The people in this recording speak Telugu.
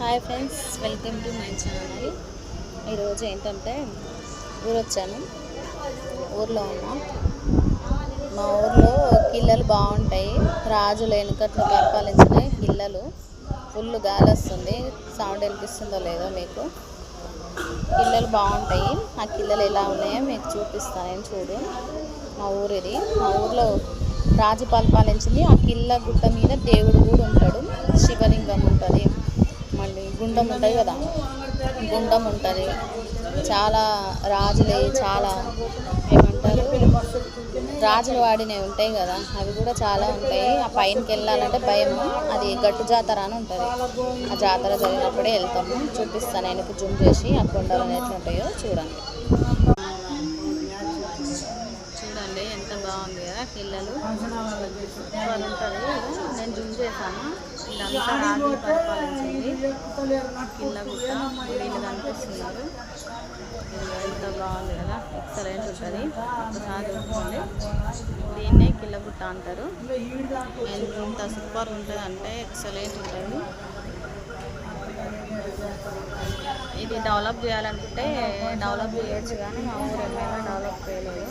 Hi friends, welcome to my channel. ఈరోజు ఏంటంటే ఊరొచ్చాను. ఊర్లో ఉన్నా. మా ఊర్లో కిల్లలు బాగుంటాయి. రాజులు వెనుకట్లో పరిపాలించిన కిల్లలు. ఫుల్ గాలి వస్తుంది. సౌండ్ వినిపిస్తుందో లేదో మీకు. కిల్లలు బాగుంటాయి. ఆ కిల్లలు ఎలా ఉన్నాయో మీకు చూపిస్తాను. నేను చూడు. మా ఊరిది. మా ఊర్లో రాజు పరిపాలించింది. ఆ కిల్ల గుట్ట మీద దేవుడు కూడా ఉంటాడు. శివలింగం ఉంటుంది. మళ్ళీ గుండం ఉంటుంది కదా, గుండం ఉంటుంది. చాలా చాలా ఏమంటారు, రాజులు వాడినవి ఉంటాయి కదా, అవి కూడా చాలా ఉంటాయి. ఆ పైనకి వెళ్ళాలంటే భయము. అది గట్టు జాతర అని ఉంటుంది. ఆ జాతర జరిగినప్పుడే వెళ్తాము. చూపిస్తాను నేను జూమ్ చేసి ఆ కొండలు ఎట్లుంటాయో చూడండి. చూడండి ఎంత బాగుంది కదా పిల్లలు. సూపర్ ఉంటుంది. నేను జూమ్ చేశాను. ఇదంతా రాజులు పరిపాలించింది కిల్ల గుట్ట. వీళ్ళు కనిపిస్తున్నారు. ఎంత బాగుంది కదా, ఎక్సలెంట్ ఉంటుంది. ఒకసారి చూసుకోండి. దీన్నే కిల్ల గుట్ట అంటారు. ఎంత సూపర్ ఉంటుంది అంటే ఎక్సలెంట్ ఉంటుంది. ఇది డెవలప్ చేయాలనుకుంటే డెవలప్ చేయొచ్చు, కానీ మా ఊరు ఏమైనా డెవలప్ చేయలేదు.